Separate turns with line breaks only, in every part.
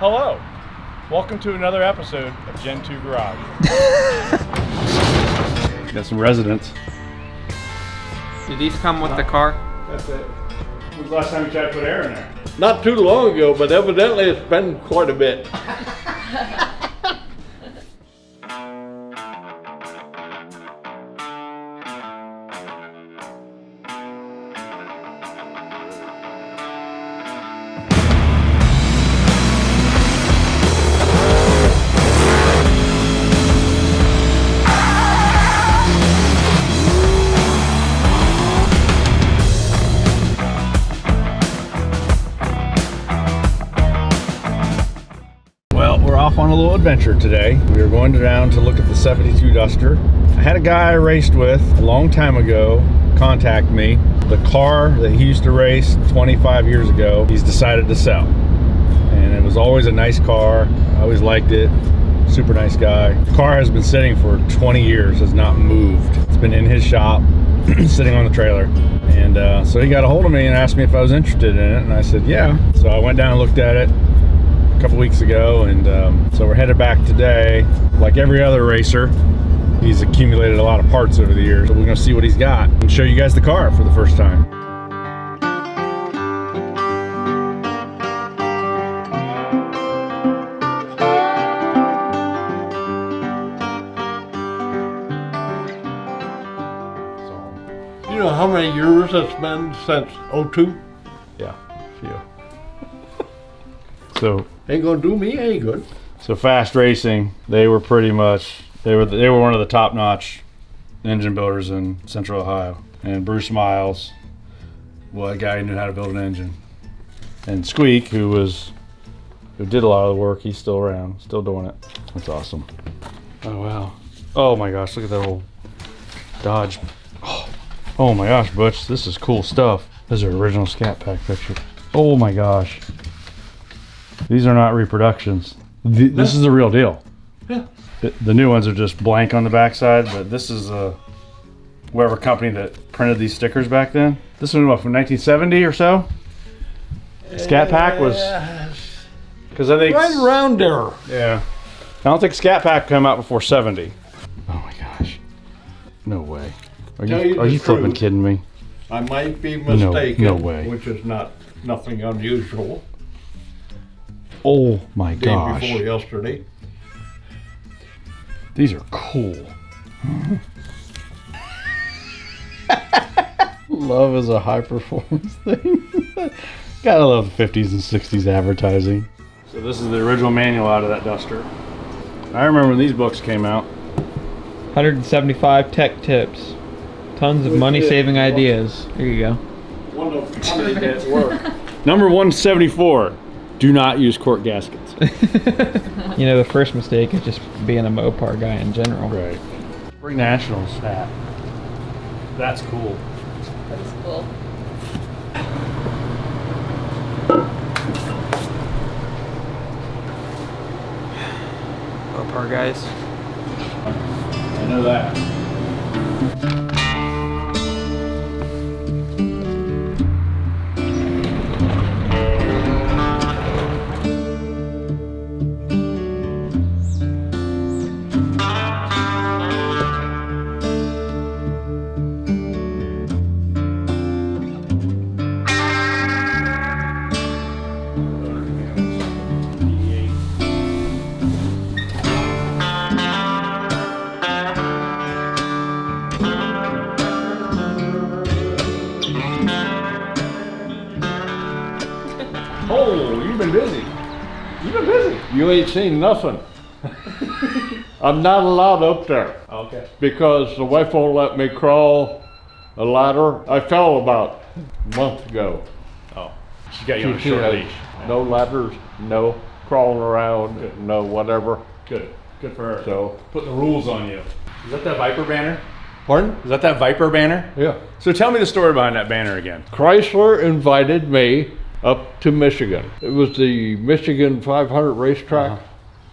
Hello. Welcome to another episode of Gen 2 Garage. Got some residents.
Do these come with the car?
That's it. When's the last time you tried to put air in there?
Not too long ago, but evidently it's been quite a bit.
Off on a little adventure today. We are going down to look at the 72 Duster. I had a guy I raced with a long time ago contact me. The car that he used to race 25 years ago, he's decided to sell. And it was always a nice car. I always liked it. Super nice guy. The car has been sitting for 20 years, has not moved. It's been in his shop, sitting on the trailer. And so he got a hold of me and asked me if I was interested in it. And I said, yeah. So I went down and looked at it couple weeks ago, and so we're headed back today. Like every other racer, he's accumulated a lot of parts over the years, so we're gonna see what he's got and show you guys the car for the first time.
You know how many years it's been since '02?
Yeah, a few. So
Ain't gonna do me any good.
So Fast Racing, they were pretty much, they were one of the top-notch engine builders in Central Ohio. And Bruce Miles, well, a guy who knew how to build an engine. And Squeak, who did a lot of the work, he's still around, still doing it. That's awesome. Oh wow. Oh my gosh, look at that old Dodge. Oh my gosh, Butch, this is cool stuff. Those are original Scat Pack pictures. Oh my gosh. These are not reproductions. This is the real deal.
Yeah.
The new ones are just blank on the backside, but this is whoever company that printed these stickers back then. This one was from 1970 or so. Scat Pack was, because I think
right around there.
Yeah. I don't think Scat Pack came out before 70. Oh my gosh. No way. Are you flipping kidding me?
I might be mistaken.
No way.
Which is nothing unusual.
Oh my
Day
gosh.
before yesterday.
These are cool. Love is a high performance thing. Gotta love the 50s and 60s advertising. So this is the original manual out of that Duster. I remember when these books came out.
175 tech tips. Tons of money-saving ideas. Here you go.
One of many that work.
Number 174. Do not use cork gaskets.
You know, the first mistake is just being a Mopar guy in general.
Right. Spring Nationals hat. That's cool.
That is cool.
Mopar guys.
I know that. Oh, you've been busy. You've been busy.
You ain't seen nothing. I'm not allowed up there.
Okay.
Because the wife won't let me crawl a ladder. I fell about a month ago.
Oh, she got you on a short leash.
No ladders, no crawling around, no whatever.
Good. Good for her.
So,
Putting the rules on you. Is that Viper banner?
pardon?
Is that Viper banner?
Yeah.
So tell me the story behind that banner again.
Chrysler invited me up to Michigan. It was the Michigan 500 racetrack.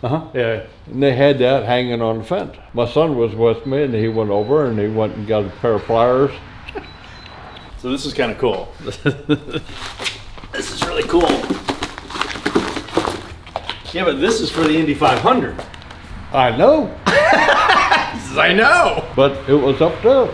Yeah.
And they had that hanging on the fence. My son was with me and he went over and he went and got a pair of pliers.
So this is kind of cool. This is really cool. Yeah, but this is for the Indy 500.
I know,
I know.
but it was up there.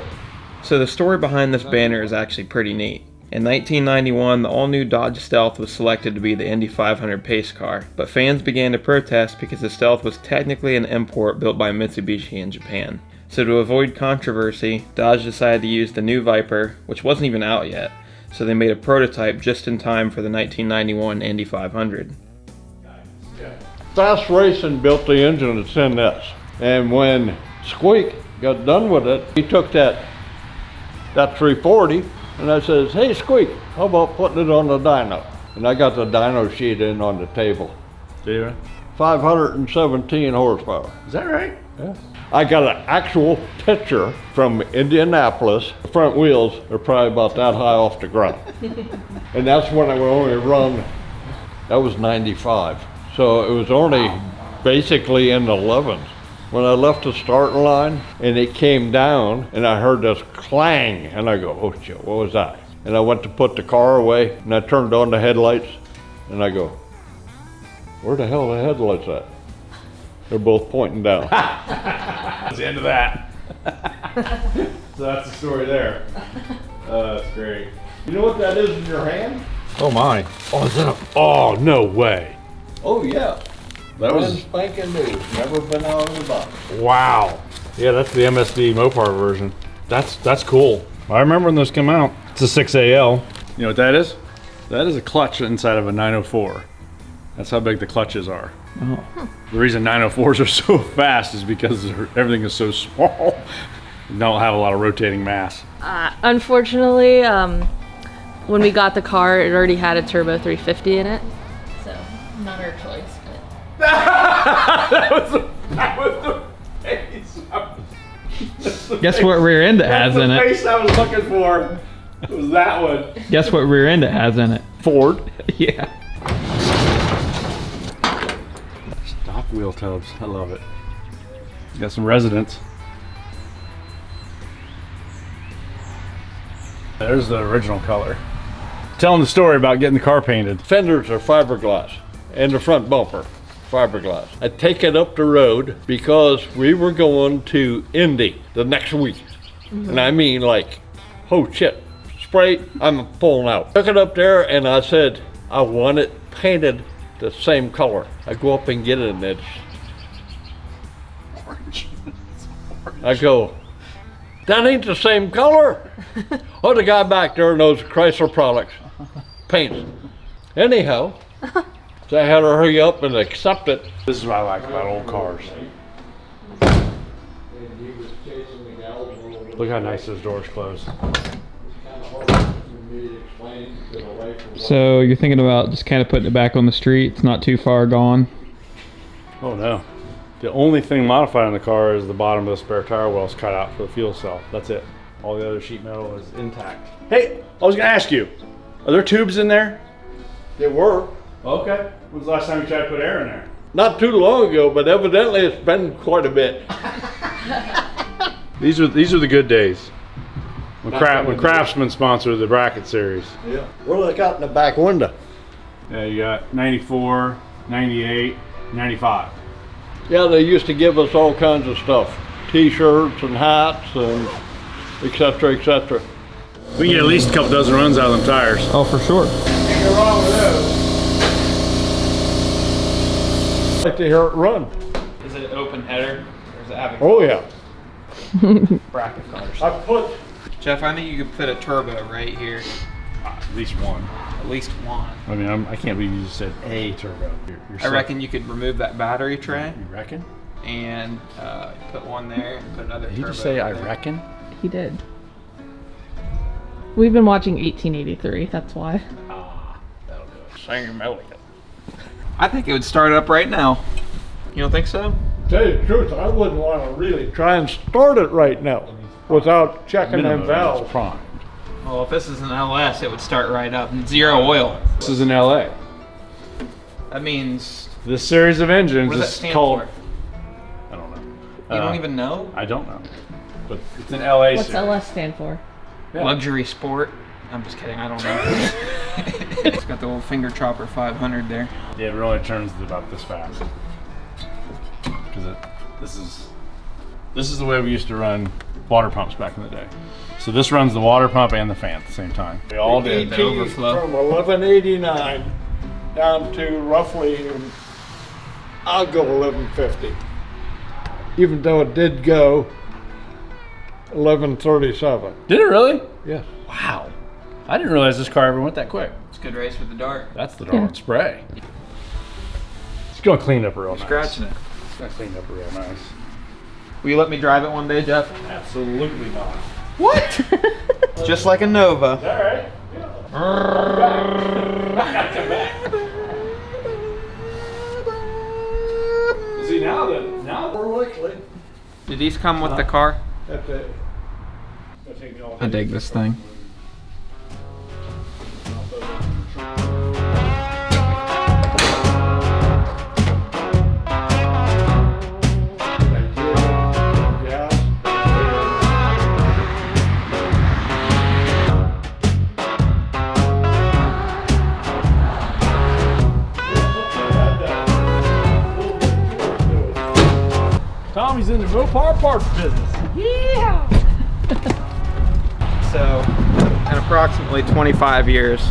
So the story behind this banner is actually pretty neat. In 1991, the all-new Dodge Stealth was selected to be the Indy 500 pace car, but fans began to protest because the Stealth was technically an import built by Mitsubishi in Japan. So to avoid controversy, Dodge decided to use the new Viper, which wasn't even out yet, so they made a prototype just in time for the 1991 Indy 500.
Fast Racing built the engine that's in this. And when Squeak got done with it, he took that 340 and I says, hey Squeak, how about putting it on the dyno? And I got the dyno sheet in on the table.
Yeah.
517 horsepower.
Is that right?
Yeah. I got an actual picture from Indianapolis. The front wheels are probably about that high off the ground. And that's when I would only run, that was 95. So it was only basically in the 11s. When I left the starting line and it came down and I heard this clang and I go, oh shit, what was that? And I went to put the car away and I turned on the headlights and I go, where the hell are the headlights at? They're both pointing down.
That's the end of that. So that's the story there. That's great.
You know what that is in your hand?
Oh my. Oh, is that a, oh, no way.
Oh yeah.
That
Brand
was,
spanking new. Never been out of the box.
wow. Yeah, that's the MSD Mopar version. That's cool. I remember when those came out. It's a 6AL. You know what that is? That is a clutch inside of a 904. That's how big the clutches are.
Oh.
The reason 904s are so fast is because everything is so small. You don't have a lot of rotating mass.
Unfortunately, when we got the car, it already had a turbo 350 in it. So, not our choice.
that was the face.
Guess what rear end it has in
the
it?
face I was looking for. It was that one.
Guess what rear end it has in it?
Ford.
Yeah.
Stock wheel tubs. I love it. Got some residents. There's the original color. Telling the story about getting the car painted.
Fenders are fiberglass and the front bumper fiberglass. I take it up the road because we were going to Indy the next week. And I mean like, oh shit, spray, I'm pulling out. Took it up there and I said, I want it painted the same color. I go up and get it and it's
Orange.
I go, that ain't the same color. Oh, the guy back there knows Chrysler products, paints. Anyhow, so I had to hurry up and accept it.
This is what I like about old cars. Look how nice those doors close.
So you're thinking about just kind of putting it back on the street? It's not too far gone.
Oh no. The only thing modified on the car is the bottom of the spare tire well is cut out for the fuel cell. That's it. All the other sheet metal is intact. Hey, I was gonna ask you, are there tubes in there?
They were.
Okay. When was the last time you tried to put air in there?
Not too long ago, but evidently it's been quite a bit.
These are the good days. When Craftsman sponsored the bracket series.
Yeah. What do they got in the back window?
Yeah, you got 94, 98, 95.
Yeah, they used to give us all kinds of stuff. T-shirts and hats and et cetera, et cetera.
We get at least a couple dozen runs out of them tires.
Oh, for sure.
Ain't no wrong with those. I like to hear it run.
Is it an open header? Or is it having
Oh yeah.
bracket cars?
I put
Jeff, I think you could put a turbo right here.
At least one.
At least one.
I mean, I can't believe you just said a turbo.
I reckon you could remove that battery tray
You reckon?
and put one there and put another
Did you
turbo
just say I
there.
reckon?
He did. We've been watching 1883, that's why.
That'll do it. Sam Elliott.
I think it would start up right now. You don't think so?
tell you the truth, I wouldn't want to really try and start it right now without checking them valves.
Primed.
Well, if this is an LS, it would start right up. Zero oil.
This is in LA.
That means.
This series of engines
What does that
is
stand
called.
for?
I don't know.
You don't even know?
I don't know. But it's an LA
What's
series.
LS stand for?
Yeah.
Luxury sport. I'm just kidding. I don't know. It's got the old finger chopper 500 there.
Yeah, it only turns about this fast. Because this is the way we used to run water pumps back in the day. So this runs the water pump and the fan at the same time. They all did.
The overflow.
From 1189 down to roughly, I'll go 1150. Even though it did go 1137.
Did it really?
Yes.
Wow. I didn't realize this car ever went that quick.
It's a good race with the dart.
That's the darn spray. It's gonna clean up real nice.
Scratching it.
It's gonna clean up real nice.
Will you let me drive it one day, Jeff?
Absolutely not.
What? Just like a Nova.
All right. See now
More likely.
Did these come with the car?
That's it.
I dig this thing.
Tommy's in the Mopar parts business.
So, in approximately 25 years,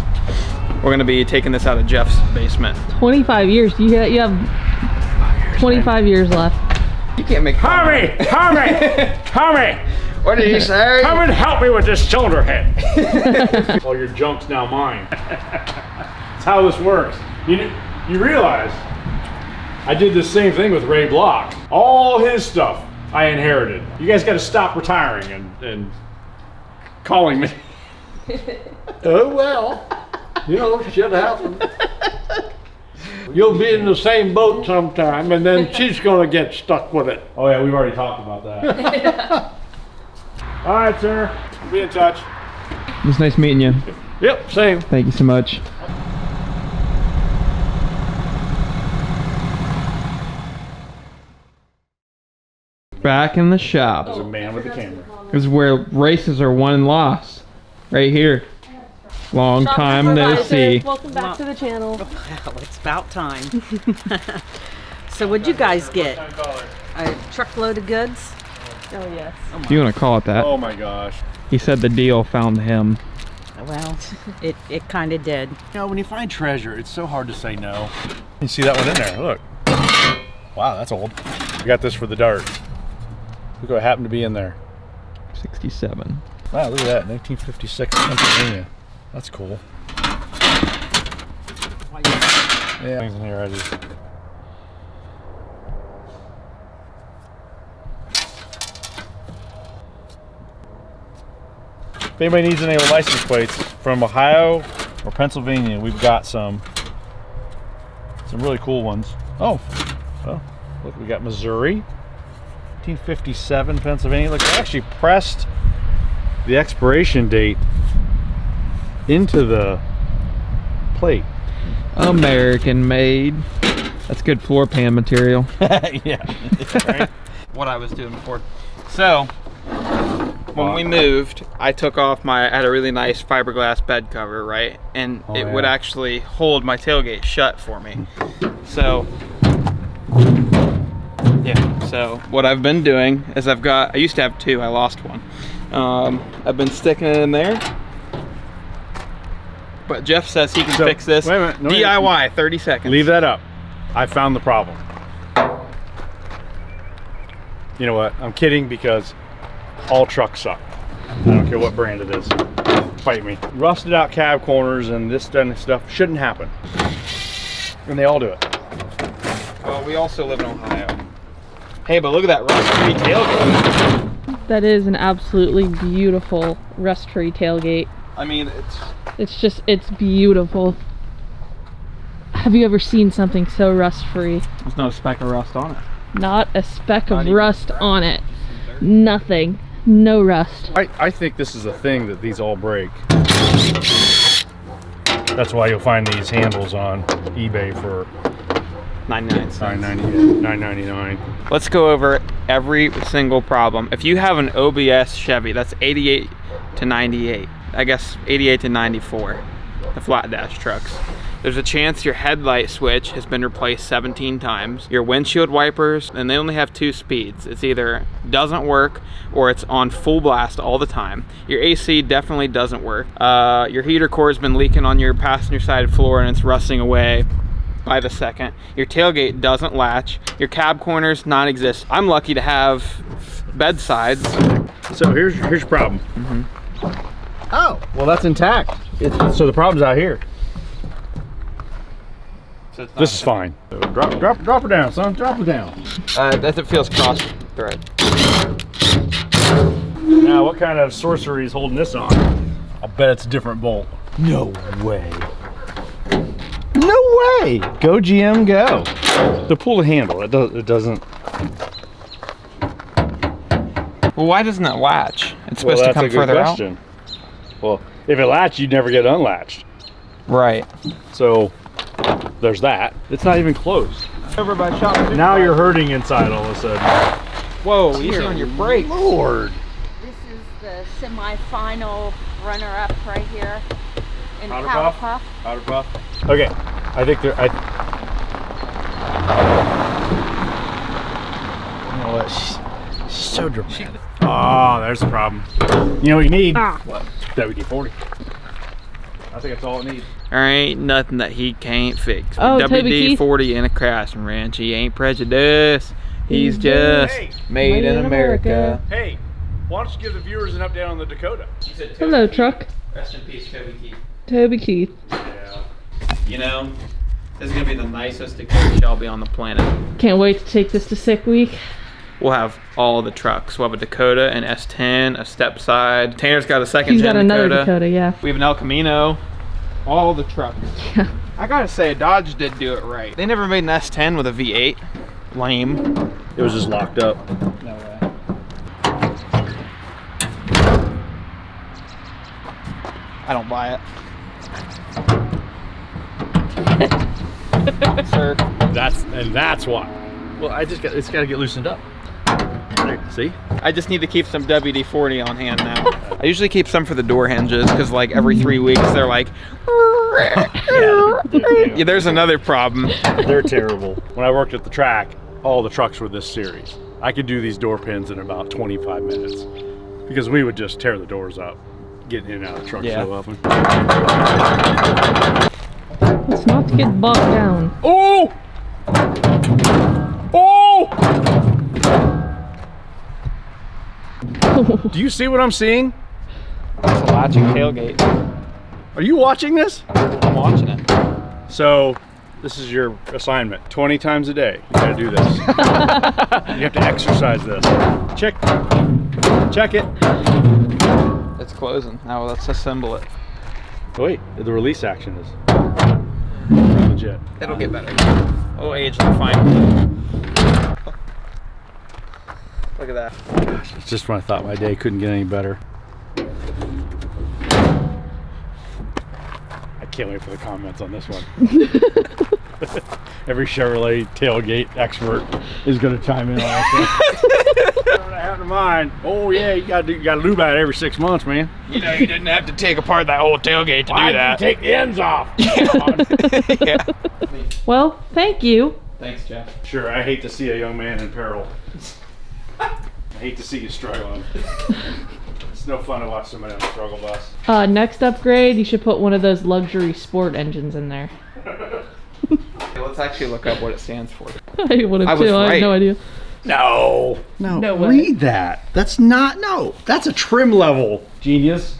we're gonna be taking this out of Jeff's basement.
25 years. You have 25 years left.
You can't make
Tommy!
What did he say?
Come and help me with this cylinder head. All your junk's now mine. That's how this works. You realize I did the same thing with Ray Block. All his stuff I inherited. You guys got to stop retiring and calling me.
Oh well, you know, shit happens. You'll be in the same boat sometime, and then she's gonna get stuck with it.
Oh yeah, we've already talked about that. All right, sir. Be in touch.
It was nice meeting you.
Yep, same.
Thank you so much. Back in the shop.
There's a man with a camera.
This is where races are won and lost. Right here. Long time no see.
Welcome back to the channel.
Well, it's about time. So what'd you guys get? A truckload of goods?
Oh yes.
If you want to call it that.
Oh my gosh.
He said the deal found him.
Well, it kind of did.
You know, when you find treasure, it's so hard to say no. You see that one in there, look. Wow, that's old. I got this for the dart. Look what happened to be in there.
67.
Wow, look at that, 1956 Pennsylvania. That's cool. Yeah, things in here I just... If anybody needs any license plates from Ohio or Pennsylvania, we've got some really cool ones. Oh, well, look, we got Missouri, 1957 Pennsylvania. Look, they actually pressed the expiration date into the plate.
American made. That's good floor pan material.
Yeah. Right?
What I was doing before. So, when we moved, I took off I had a really nice fiberglass bed cover, right? And it would actually hold my tailgate shut for me. So, yeah, so what I've been doing is I used to have two, I lost one. I've been sticking it in there. But Jeff says he can fix this.
Wait a minute, no,
DIY, 30 seconds.
Leave that up. I found the problem. You know what? I'm kidding because all trucks suck. I don't care what brand it is. Fight me. Rusted out cab corners and this stuff shouldn't happen. And they all do it.
Well, we also live in Ohio. Hey, but look at that rust-free tailgate.
That is an absolutely beautiful rust-free tailgate.
I mean,
It's beautiful. Have you ever seen something so rust-free?
there's no speck of rust on it.
Not a speck
Not
of
even
rust
dirt.
on it. Nothing. No rust.
I think this is a thing that these all break. That's why you'll find these handles on eBay for
99 cents.
$9.99.
Let's go over every single problem. If you have an OBS Chevy, that's 88 to 98. I guess 88 to 94.
the flat dash trucks. There's a chance your headlight switch has been replaced 17 times. Your windshield wipers, and they only have 2 speeds. It's either doesn't work or it's on full blast all the time. Your AC definitely doesn't work. Your heater core has been leaking on your passenger side floor and it's rusting away by the second. Your tailgate doesn't latch. Your cab corners non-exist. I'm lucky to have bedsides.
So here's your problem. Oh, well that's intact. So the problem's out here.
So it's
This is fine. So drop it down, son. Drop it down.
that it feels cross thread.
Now, what kind of sorcery is holding this on? I bet it's a different bolt. No way. No way. Go GM, go. To pull the handle, it doesn't.
Well, why doesn't it latch? It's
Well,
supposed to
that's
come
a good
further
question. Well, if it latched, you'd never get unlatched.
out. Right.
So there's that. It's not even close.
Over by shop.
Now you're hurting inside all of a sudden.
Whoa, easy on your brakes.
Lord.
This is the semi-final runner-up right here in
Powder
Powder
puff?
Puff.
Powder puff. Okay, I think they're. You know what? She's so dramatic. Oh, there's the problem. You know what you need? What? WD-40. I think that's all it needs.
There ain't nothing that he can't fix.
Oh, Toby Keith.
WD-40 in a crashing wrench. He ain't prejudiced. He's just
Hey.
made in America.
Hey, why don't you give the viewers an update on the Dakota?
Hello, truck.
Rest in peace, Toby Keith.
Toby Keith.
Yeah.
You know, this is gonna be the nicest Dakota Shelby on the planet.
Can't wait to take this to Sick Week.
We'll have all the trucks. We'll have a Dakota, an S10, a step side. Tanner's got a second
He's
gen
got another
Dakota.
Dakota, yeah.
We have an El Camino. All the trucks.
Yeah.
I gotta say, Dodge did do it right. They never made an S10 with a V8. Lame.
It was just locked up.
No way. I don't buy it. Sir.
That's why. Well, it's got to get loosened up. There, see?
I just need to keep some WD-40 on hand now. I usually keep some for the door hinges because like every 3 weeks they're like, yeah, there's another problem.
They're terrible. When I worked at the track, all the trucks were this series. I could do these door pins in about 25 minutes because we would just tear the doors up, getting in and out of the truck
Yeah.
so often.
Let's not get bogged down.
Oh! Oh! Do you see what I'm seeing?
It's a latching tailgate.
Are you watching this?
I'm watching it.
So, this is your assignment. 20 times a day, you gotta do this. You have to exercise this. Check it.
It's closing. Now let's assemble it.
Oh, wait, the release action is legit.
It'll get better. Oh, age will find. Look at that.
It's just when I thought my day couldn't get any better. I can't wait for the comments on this one. Every Chevrolet tailgate expert is going to chime in on this. What I have in mind? Oh yeah, you got to lube out every 6 months, man.
You know, you didn't have to take apart that whole tailgate to do that.
Take the ends off.
Yeah.
Well, thank you.
Thanks, Jeff.
Sure, I hate to see a young man in peril. I hate to see you struggling. It's no fun to watch somebody on a struggle bus.
Next upgrade, you should put one of those luxury sport engines in there.
Let's actually look up what it stands for.
I would
I
have
was
too. I
right.
have no idea.
No,
No way.
read that. That's not, no, that's a trim level, genius.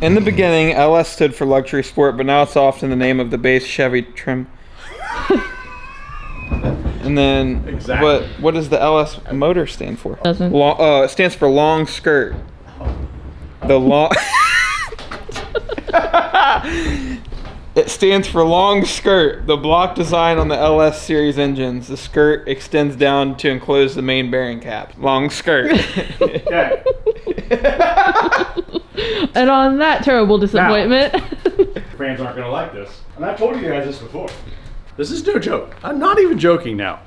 In the beginning, LS stood for luxury sport, but now it's often the name of the base Chevy trim. And then,
Exactly.
what does the LS motor stand for?
Doesn't.
It stands for long skirt. The long. It stands for long skirt. The block design on the LS series engines. The skirt extends down to enclose the main bearing cap. Long skirt.
Okay.
And on that terrible disappointment.
Fans aren't going to like this. And I've told you guys this before. This is no joke. I'm not even joking now.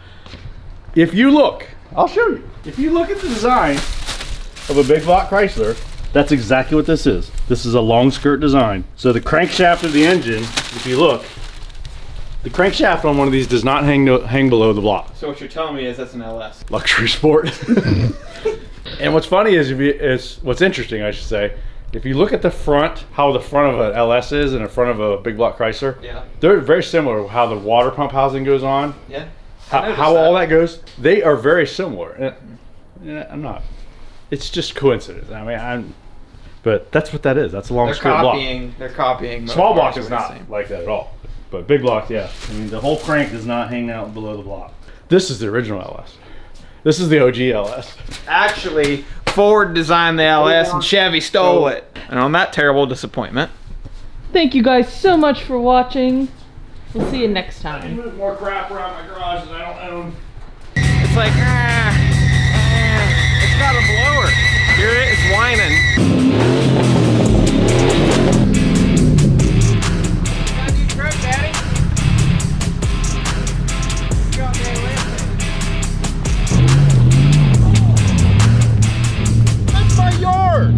If you look, I'll show you. If you look at the design of a big block Chrysler, That's exactly what this is. This is a long skirt design. So the crankshaft of the engine, if you look, the crankshaft on one of these does not hang below the block.
So what you're telling me is that's an LS.
Luxury sport. And what's funny is what's interesting, I should say, if you look at the front, how the front of an LS is and the front of a big block Chrysler,
Yeah.
they're very similar. How the water pump housing goes on,
Yeah.
how all that goes, they are very similar. And I'm not. It's just coincidence. I mean, but that's what that is. That's a long
They're
skirt block.
They're copying.
Small
most
block
cars
is
are the
not
same.
like that at all. But big block, yeah. I mean, the whole crank does not hang out below the block. This is the original LS. This is the OG LS.
Actually, Ford designed the LS and Chevy stole it. And on that terrible disappointment,
Thank you guys so much for watching. We'll see you next time.
Move more crap around my garage that I don't own.
it's like, it's got a blower. Here it is whining.